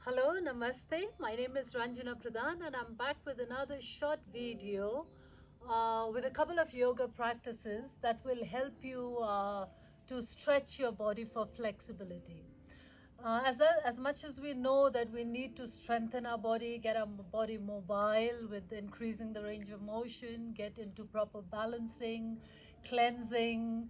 Hello, Namaste. My name is Ranjana Pradhan and I'm back with another short video with a couple of yoga practices that will help you to stretch your body for flexibility. As much as we know that we need to strengthen our body, get our body mobile with increasing the range of motion, get into proper balancing, cleansing,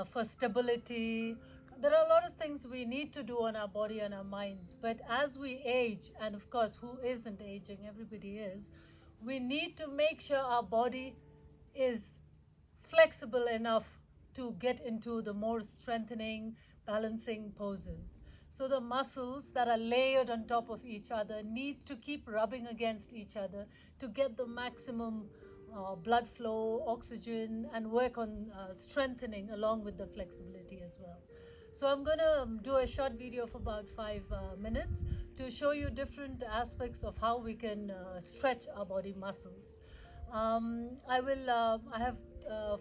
for stability. There are a lot of things we need to do on our body and our minds. But as we age, and of course, who isn't aging? Everybody is. We need to make sure our body is flexible enough to get into the more strengthening, balancing poses. So the muscles that are layered on top of each other needs to keep rubbing against each other to get the maximum blood flow, oxygen, and work on strengthening along with the flexibility as well. So I'm going to do a short video of about 5 minutes to show you different aspects of how we can stretch our body muscles. I have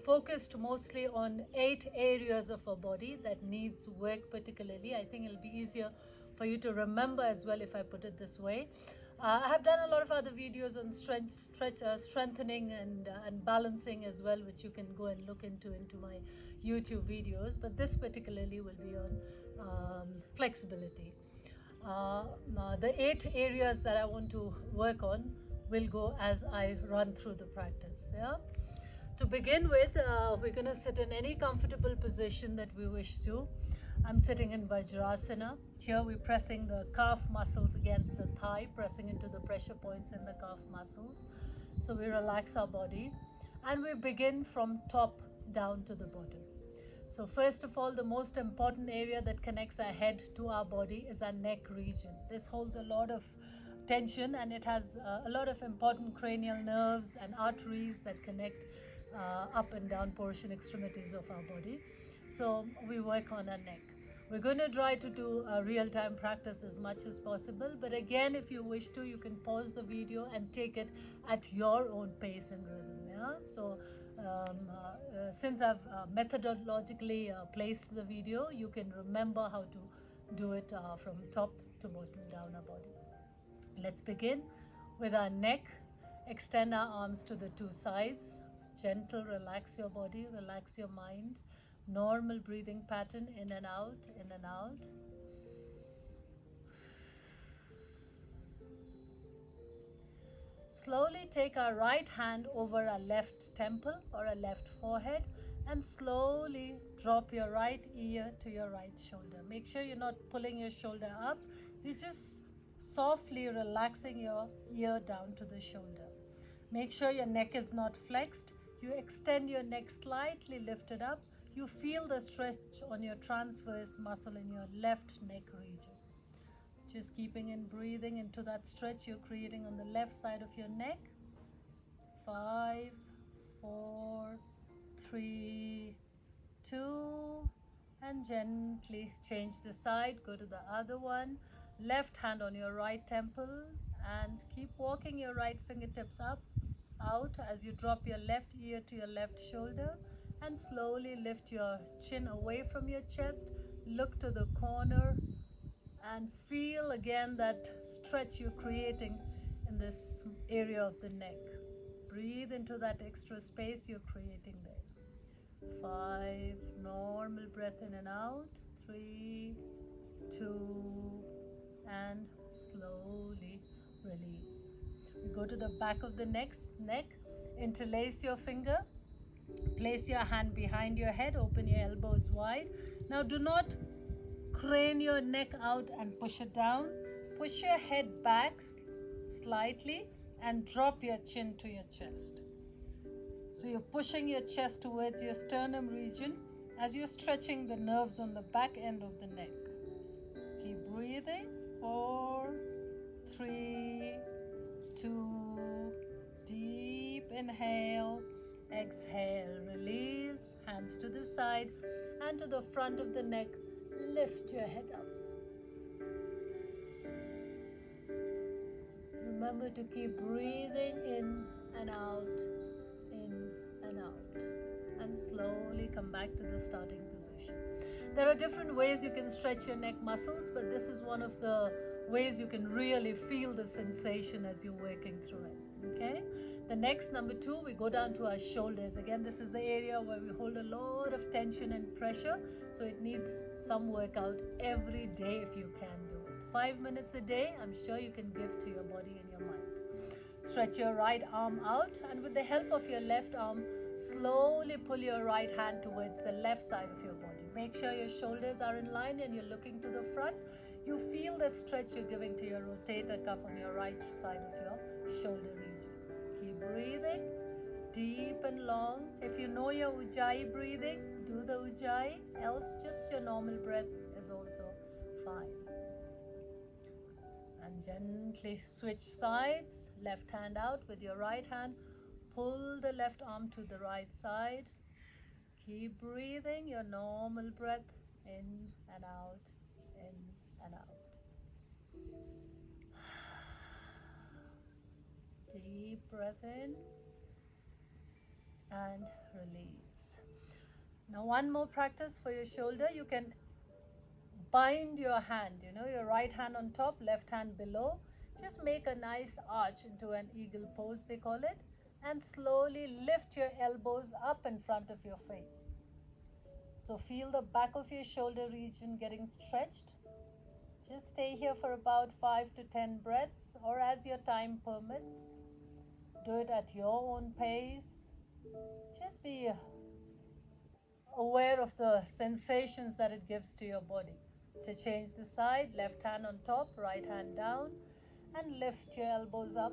focused mostly on 8 areas of our body that needs work particularly. I think it'll be easier for you to remember as well if I put it this way. I have done a lot of other videos on strengthening and balancing as well, which you can go and look into my YouTube videos. But this particularly will be on flexibility. The 8 areas that I want to work on will go as I run through the practice. Yeah. To begin with, we're going to sit in any comfortable position that we wish to. I'm sitting in Vajrasana. Here we're pressing the calf muscles against the thigh, pressing into the pressure points in the calf muscles. So we relax our body and we begin from top down to the bottom. So first of all, the most important area that connects our head to our body is our neck region. This holds a lot of tension and it has a lot of important cranial nerves and arteries that connect up and down portion extremities of our body. So we work on our neck. We're going to try to do a real-time practice as much as possible, but again, if you wish to, you can pause the video and take it at your own pace and rhythm. Yeah. So since I've methodologically placed the video, you can remember how to do it from top to bottom down our body. Let's begin with our neck. Extend our arms to the 2 sides. Gentle, relax your body, relax your mind. Normal breathing pattern, in and out, in and out. Slowly take our right hand over our left temple or our left forehead and slowly drop your right ear to your right shoulder. Make sure you're not pulling your shoulder up. You're just softly relaxing your ear down to the shoulder. Make sure your neck is not flexed. You extend your neck slightly lifted up. You feel the stretch on your transverse muscle in your left neck region. Just keeping in breathing into that stretch you're creating on the left side of your neck. 5, 4, 3, 2, and gently change the side. Go to the other one. Left hand on your right temple and keep walking your right fingertips up, out as you drop your left ear to your left shoulder and slowly lift your chin away from your chest. Look to the corner and feel again that stretch you're creating in this area of the neck. Breathe into that extra space you're creating there. 5, normal breath in and out. 3, 2, and slowly release. We go to the back of the neck. Interlace your finger. Place your hand behind your head. Open your elbows wide. Now do not crane your neck out and push it down. Push your head back slightly and drop your chin to your chest. So you're pushing your chest towards your sternum region as you're stretching the nerves on the back end of the neck. Keep breathing. 4, 3, 2, deep inhale. Exhale, release, hands to the side and to the front of the neck. Lift your head up. Remember to keep breathing in and out, in and out. And slowly come back to the starting position. There are different ways you can stretch your neck muscles, but this is one of the ways you can really feel the sensation as you're working through it. Okay? The next, number 2, we go down to our shoulders. Again, this is the area where we hold a lot of tension and pressure, so it needs some workout every day if you can do it. 5 minutes a day, I'm sure you can give to your body and your mind. Stretch your right arm out, and with the help of your left arm, slowly pull your right hand towards the left side of your body. Make sure your shoulders are in line and you're looking to the front. You feel the stretch you're giving to your rotator cuff on your right side of your shoulder region. Keep breathing deep and long. If you know your Ujjayi breathing, do the Ujjayi, else just your normal breath is also fine. And gently switch sides, left hand out with your right hand. Pull the left arm to the right side. Keep breathing your normal breath in and out, in and out. Deep breath in and release. Now one more practice for your shoulder. You can bind your hand, your right hand on top, left hand below. Just make a nice arch into an eagle pose, they call it, and slowly lift your elbows up in front of your face. So feel the back of your shoulder region getting stretched. Just stay here for about 5 to 10 breaths, or as your time permits. Do it at your own pace. Just be aware of the sensations that it gives to your body. To change the side, left hand on top, right hand down, and lift your elbows up.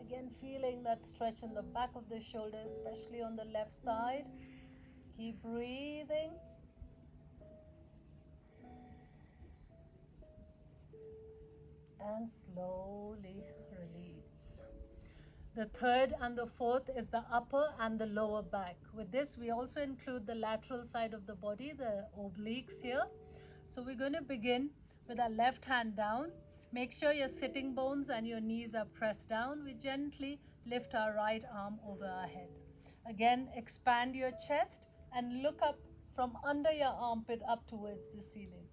Again, feeling that stretch in the back of the shoulder, especially on the left side. Keep breathing. And slowly release. The third and the fourth is the upper and the lower back. With this, we also include the lateral side of the body, the obliques here. So we're going to begin with our left hand down. Make sure your sitting bones and your knees are pressed down. We gently lift our right arm over our head. Again, expand your chest and look up from under your armpit up towards the ceiling.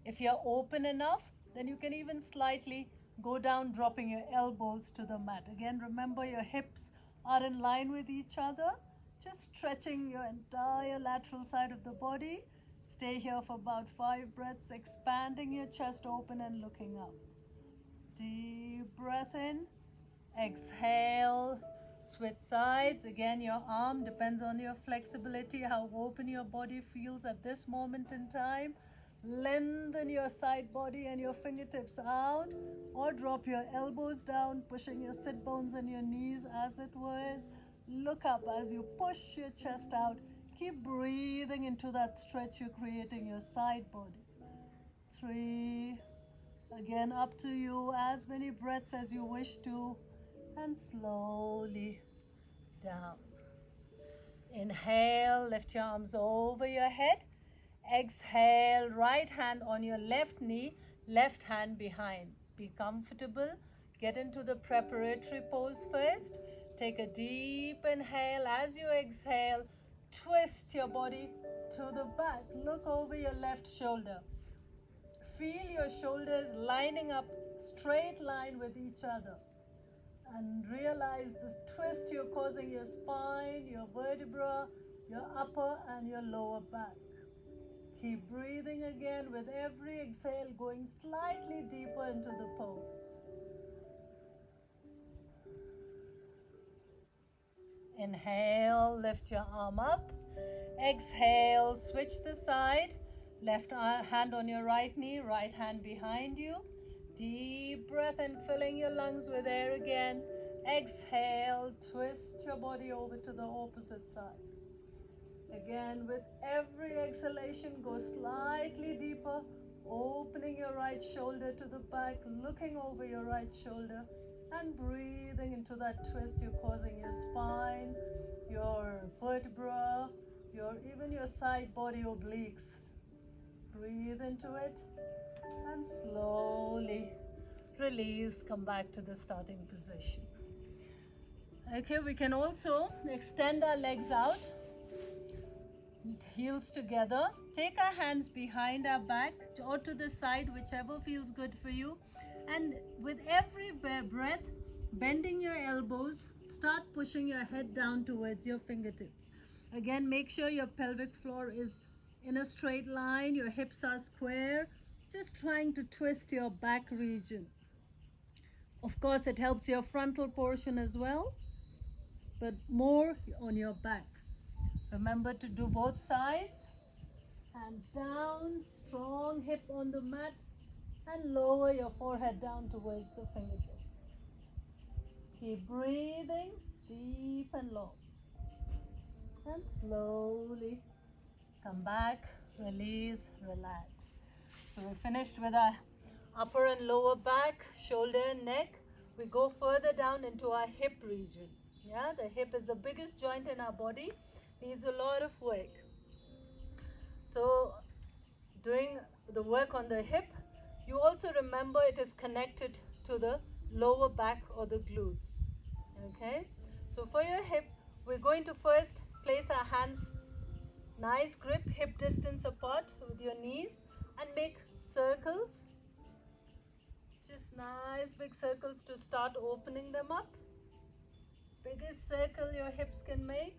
If you're open enough, then you can even slightly go down, dropping your elbows to the mat. Again, remember your hips are in line with each other. Just stretching your entire lateral side of the body. Stay here for about 5 breaths, expanding your chest open and looking up. Deep breath in. Exhale. Switch sides. Again, your arm depends on your flexibility, how open your body feels at this moment in time. Lengthen your side body and your fingertips out, or drop your elbows down, pushing your sit bones and your knees as it was. Look up as you push your chest out. Keep breathing into that stretch you're creating your side body. 3. Again, up to you, as many breaths as you wish to, and slowly down. Inhale, lift your arms over your head. Exhale, right hand on your left knee, left hand behind. Be comfortable. Get into the preparatory pose first. Take a deep inhale. As you exhale, twist your body to the back. Look over your left shoulder. Feel your shoulders lining up, straight line with each other. And realize this twist you're causing your spine, your vertebra, your upper and your lower back. Keep breathing again with every exhale, going slightly deeper into the pose. Inhale, lift your arm up. Exhale, switch the side. Left hand on your right knee, right hand behind you. Deep breath and filling your lungs with air again. Exhale, twist your body over to the opposite side. Again, with every exhalation, go slightly deeper, opening your right shoulder to the back, looking over your right shoulder, and breathing into that twist you're causing your spine, your vertebra, even your side body obliques. Breathe into it and slowly release, come back to the starting position. Okay, we can also extend our legs out. heels together. Take our hands behind our back or to the side, whichever feels good for you. And with every breath, bending your elbows, start pushing your head down towards your fingertips. Again, make sure your pelvic floor is in a straight line, your hips are square, just trying to twist your back region. Of course, it helps your frontal portion as well, but more on your back. Remember to do both sides. Hands down, strong hip on the mat, and lower your forehead down towards the fingertip. Keep breathing deep and long. And slowly come back, release, relax. So we're finished with our upper and lower back, shoulder and neck. We go further down into our hip region. Yeah, the hip is the biggest joint in our body, needs a lot of work. So doing the work on the hip, you also remember it is connected to the lower back or the glutes. Okay, so for your hip, we're going to first place our hands, nice grip, hip distance apart with your knees, and make circles. Just nice big circles to start opening them up. Biggest circle your hips can make.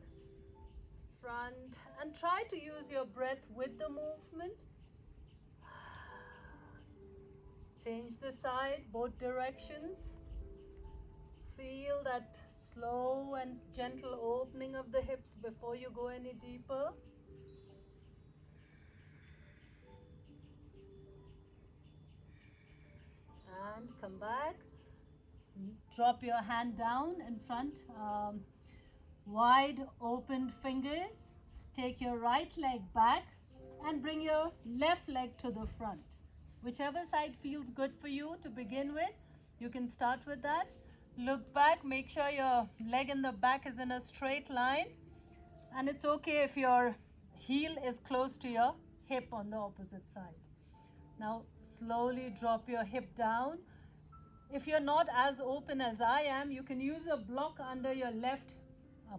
Front, and try to use your breath with the movement. Change the side, both directions. Feel that slow and gentle opening of the hips before you go any deeper. And come back. Drop your hand down in front. Wide open fingers. Take your right leg back and bring your left leg to the front. Whichever side feels good for you to begin with, you can start with that. Look back, make sure your leg in the back is in a straight line, and it's okay if your heel is close to your hip on the opposite side. Now slowly drop your hip down. If you're not as open as I am, you can use a block under your left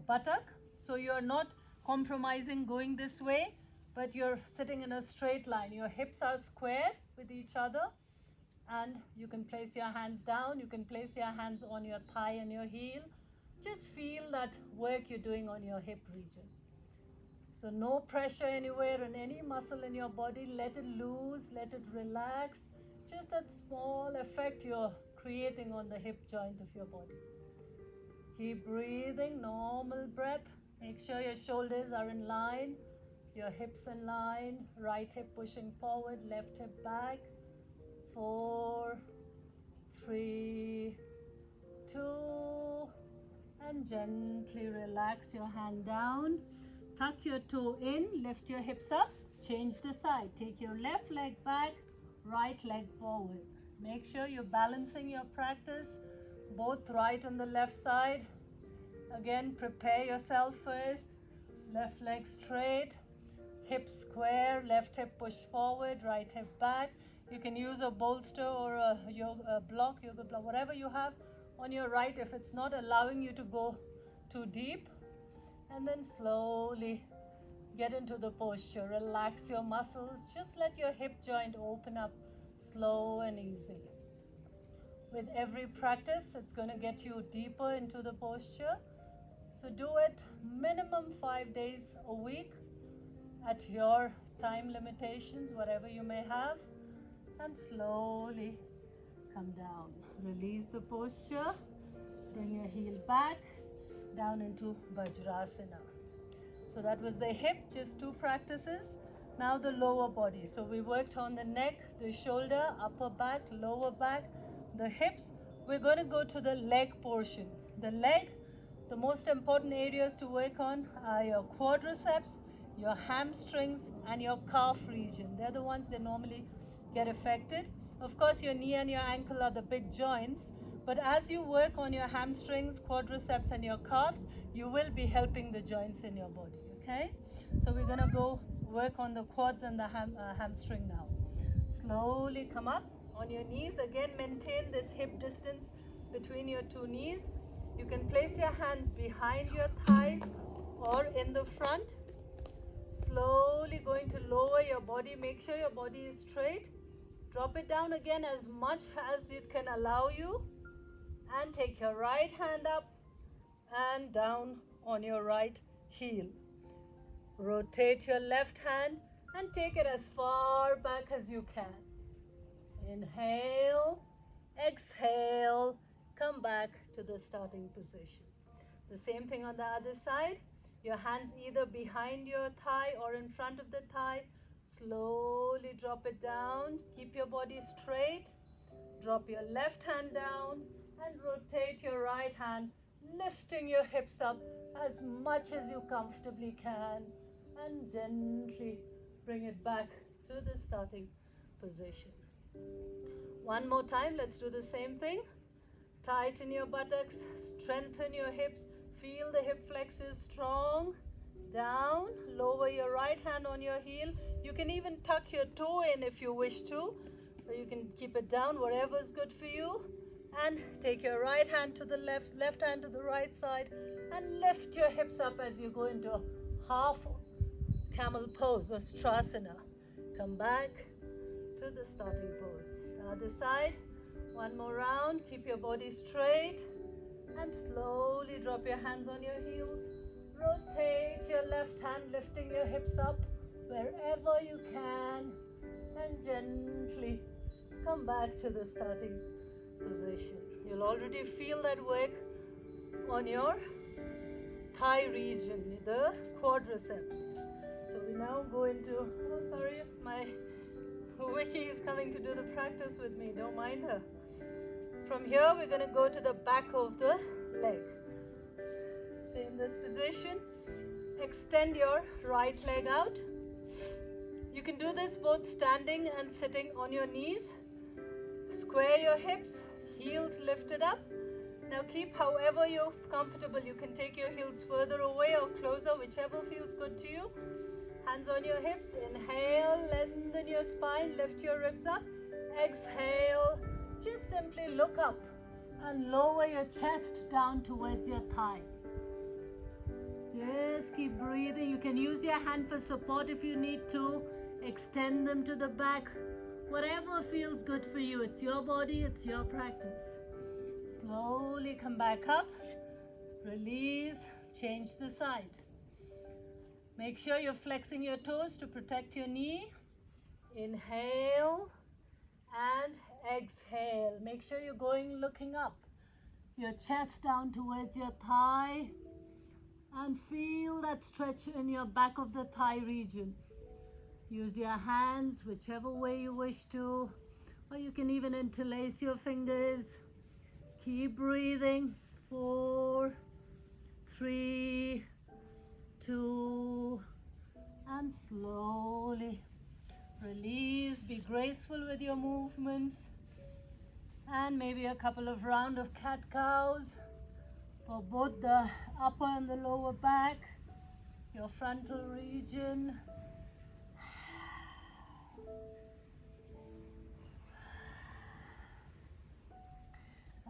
buttock, so you're not compromising going this way, but you're sitting in a straight line. Your hips are square with each other, and you can place your hands down. You can place your hands on your thigh and your heel. Just feel that work you're doing on your hip region. So no pressure anywhere in any muscle in your body. Let it loose, let it relax. Just that small effect you're creating on the hip joint of your body. Keep breathing, normal breath. Make sure your shoulders are in line, your hips in line, right hip pushing forward, left hip back. 4, 3, 2, and gently relax your hand down. Tuck your toe in, lift your hips up, change the side. Take your left leg back, right leg forward. Make sure you're balancing your practice, both right and the left side. Again, prepare yourself first. Left leg straight, hip square, left hip push forward, right hip back. You can use a bolster or a yoga block, whatever you have on your right if it's not allowing you to go too deep. And then slowly get into the posture. Relax your muscles. Just let your hip joint open up slow and easy. With every practice, it's going to get you deeper into the posture. So do it minimum 5 days a week at your time limitations, whatever you may have. And slowly come down. Release the posture. Bring your heel back down into Vajrasana. So that was the hip, just 2 practices. Now the lower body. So we worked on the neck, the shoulder, upper back, lower back, the hips. We're going to go to the leg portion. The leg, the most important areas to work on are your quadriceps, your hamstrings, and your calf region. They're the ones that normally get affected. Of course, your knee and your ankle are the big joints, but as you work on your hamstrings, quadriceps, and your calves, you will be helping the joints in your body, okay? So we're gonna go work on the quads and the hamstring now. Slowly come up on your knees. Again, maintain this hip distance between your 2 knees. You can place your hands behind your thighs or in the front. Slowly going to lower your body. Make sure your body is straight. Drop it down again as much as it can allow you. And take your right hand up and down on your right heel. Rotate your left hand and take it as far back as you can. Inhale, exhale, come back to the starting position. The same thing on the other side. Your hands either behind your thigh or in front of the thigh. Slowly drop it down. Keep your body straight. Drop your left hand down and rotate your right hand, lifting your hips up as much as you comfortably can, and gently bring it back to the starting position. One more time, let's do the same thing. Tighten your buttocks, strengthen your hips, feel the hip flexors strong. Down, lower your right hand on your heel. You can even tuck your toe in if you wish to, or you can keep it down, whatever is good for you. And take your right hand to the left hand to the right side, and lift your hips up as you go into a half camel pose or Strasana. Come back to the starting pose. The other side, one more round. Keep your body straight and slowly drop your hands on your heels. Rotate your left hand, lifting your hips up wherever you can, and gently come back to the starting position. You'll already feel that work on your thigh region, the quadriceps. So we now go into, oh sorry, my Vicky is coming to do the practice with me, don't mind her. From here we're going to go to the back of the leg. Stay in this position. Extend your right leg out. You can do this both standing and sitting on your knees. Square your hips, heels lifted up. Now keep however you're comfortable. You can take your heels further away or closer, whichever feels good to you. Hands on your hips. Inhale, lengthen your spine, lift your ribs up. Exhale, just simply look up and lower your chest down towards your thigh. Just keep breathing. You can use your hand for support if you need to. Extend them to the back. Whatever feels good for you. It's your body, it's your practice. Slowly come back up. Release, change the side. Make sure you're flexing your toes to protect your knee. Inhale and exhale. Make sure you're going looking up. Your chest down towards your thigh. And feel that stretch in your back of the thigh region. Use your hands whichever way you wish to, or you can even interlace your fingers. Keep breathing. 4, 3, 2, and slowly release. Be graceful with your movements, and maybe a couple of rounds of cat-cows for both the upper and the lower back, your frontal region.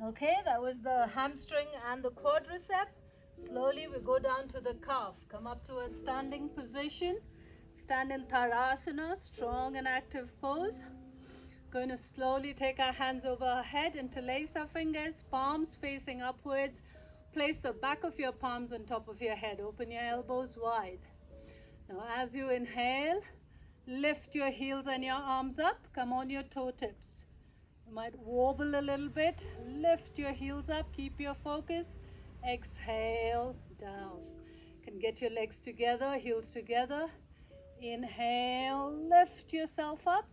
Okay, that was the hamstring and the quadricep. Slowly we go down to the calf. Come up to a standing position. Stand in Tadasana, strong and active pose. Going to slowly take our hands over our head, interlace our fingers, palms facing upwards. Place the back of your palms on top of your head. Open your elbows wide. Now as you inhale, lift your heels and your arms up. Come on your toe tips. You might wobble a little bit. Lift your heels up. Keep your focus. Exhale, down. You can get your legs together, heels together. Inhale, lift yourself up.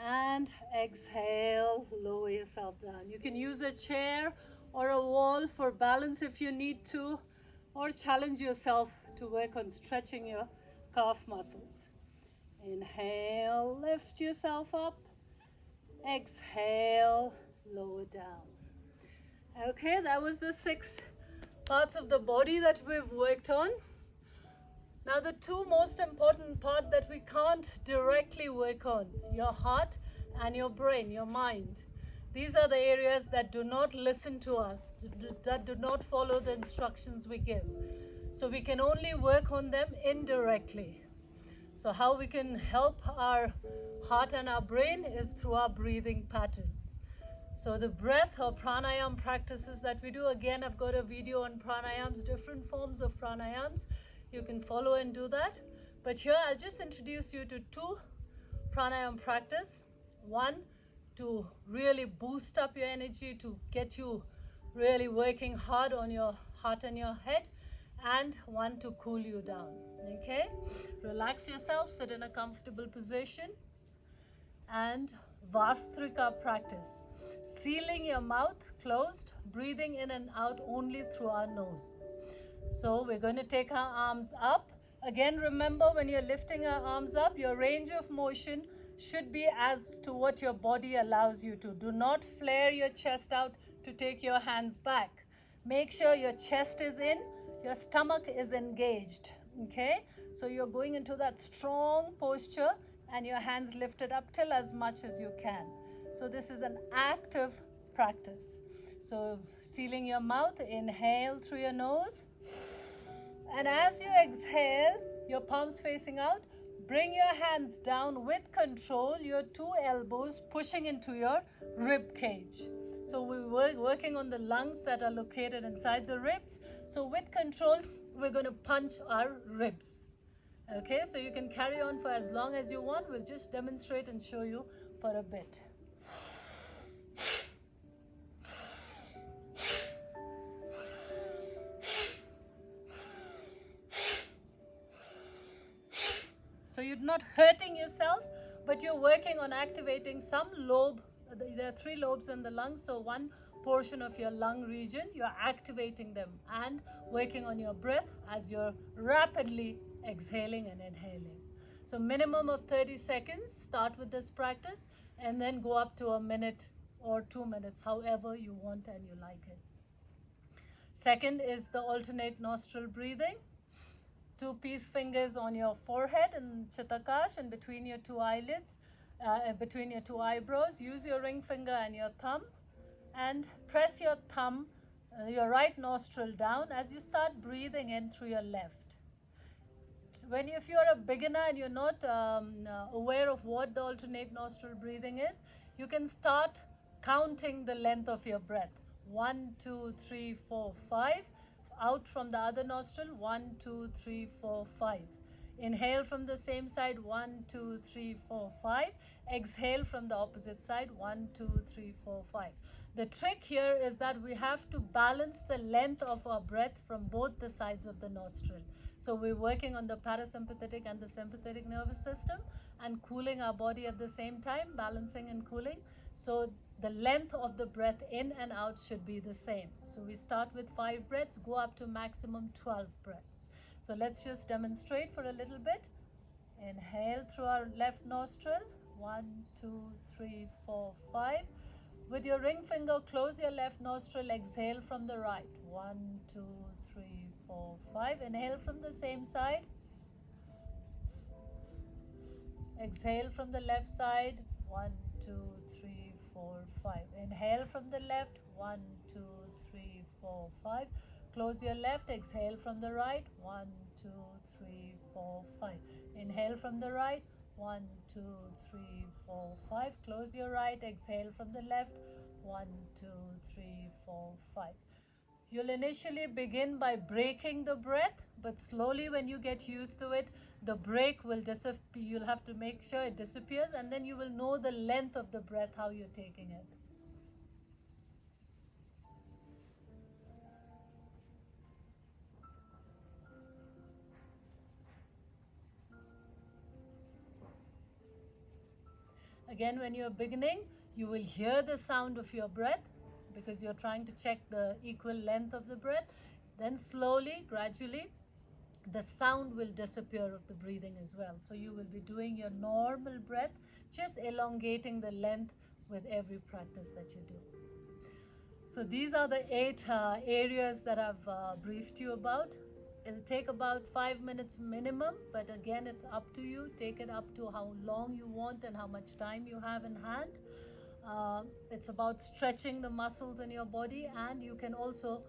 And exhale, lower yourself down. You can use a chair or a wall for balance if you need to, or challenge yourself to work on stretching your calf muscles. Inhale, lift yourself up. Exhale, lower down. Okay, that was the 6 parts of the body that we've worked on. Now the 2 most important parts that we can't directly work on, your heart and your brain, your mind. These are the areas that do not listen to us, that do not follow the instructions we give. So we can only work on them indirectly. So how we can help our heart and our brain is through our breathing pattern. So the breath or pranayam practices that we do, again, I've got a video on pranayams, different forms of pranayams. You can follow and do that. But here I'll just introduce you to two pranayam practice. One, to really boost up your energy, to get you really working hard on your heart and your head, and one to cool you down. Okay, relax yourself, sit in a comfortable position, and Vastrika practice, sealing your mouth closed, breathing in and out only through our nose. So we're going to take our arms up. Again, remember, when you're lifting our arms up, your range of motion should be as to what your body allows you to. Do not flare your chest out to take your hands back. Make sure your chest is in, your stomach is engaged. Okay, so you're going into that strong posture and your hands lifted up till as much as you can. So this is an active practice. So sealing your mouth, inhale through your nose, and as you exhale, your palms facing out, bring your hands down with control, your two elbows pushing into your rib cage. So we're working on the lungs that are located inside the ribs. So with control, we're going to punch our ribs. Okay, so you can carry on for as long as you want. We'll just demonstrate and show you for a bit. So you're not hurting yourself, but you're working on activating some lobe. There are three lobes in the lungs, so one portion of your lung region, you're activating them and working on your breath as you're rapidly exhaling and inhaling. So minimum of 30 seconds, start with this practice, and then go up to a minute or 2 minutes, however you want and you like it. Second is the alternate nostril breathing. Two peace fingers on your forehead and Chittakash, and between your two eyelids, between your two eyebrows. Use your ring finger and your thumb and press your thumb, your right nostril down as you start breathing in through your left. If you're a beginner and you're not aware of what the alternate nostril breathing is, you can start counting the length of your breath. 1, 2, 3, 4, 5. Out from the other nostril, 1, 2, 3, 4, 5. Inhale from the same side, 1, 2, 3, 4, 5. Exhale from the opposite side, 1, 2, 3, 4, 5. The trick here is that we have to balance the length of our breath from both the sides of the nostril. So we're working on the parasympathetic and the sympathetic nervous system and cooling our body at the same time, balancing and cooling. So the length of the breath in and out should be the same. So we start with 5 breaths, go up to maximum 12 breaths. So let's just demonstrate for a little bit. Inhale through our left nostril, 1, 2, 3, 4, 5. With your ring finger, close your left nostril, exhale from the right. 1, 2, 3, 4, 5. Inhale from the same side. Exhale from the left side. 1, 2, 3, 4, 5. Inhale from the left. 1, 2, 3, 4, 5. Close your left. Exhale from the right. 1, 2, 3, 4, 5. Inhale from the right. 1, 2, 3, 4, 5. Close your right. Exhale from the left. 1, 2, 3, 4, 5. You'll initially begin by breaking the breath, but slowly when you get used to it, the break will disappear. You'll have to make sure it disappears, and then you will know the length of the breath, how you're taking it. Again, when you're beginning, you will hear the sound of your breath because you're trying to check the equal length of the breath. Then slowly, gradually, the sound will disappear of the breathing as well. So you will be doing your normal breath, just elongating the length with every practice that you do. So these are the 8 areas that I've briefed you about. It'll take about 5 minutes minimum, but again, it's up to you. Take it up to how long you want and how much time you have in hand. It's about stretching the muscles in your body, and you can also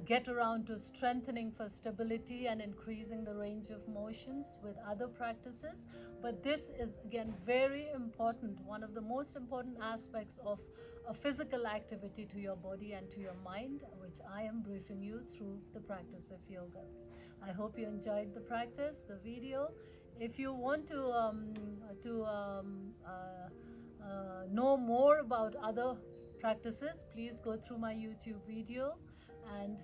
get around to strengthening for stability and increasing the range of motions with other practices. But this is again very important, one of the most important aspects of a physical activity to your body and to your mind, which I am briefing you through the practice of yoga. I hope you enjoyed the practice, the video. If you want to know more about other practices, please go through my YouTube video and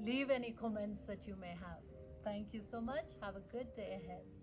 leave any comments that you may have. Thank you so much. Have a good day ahead.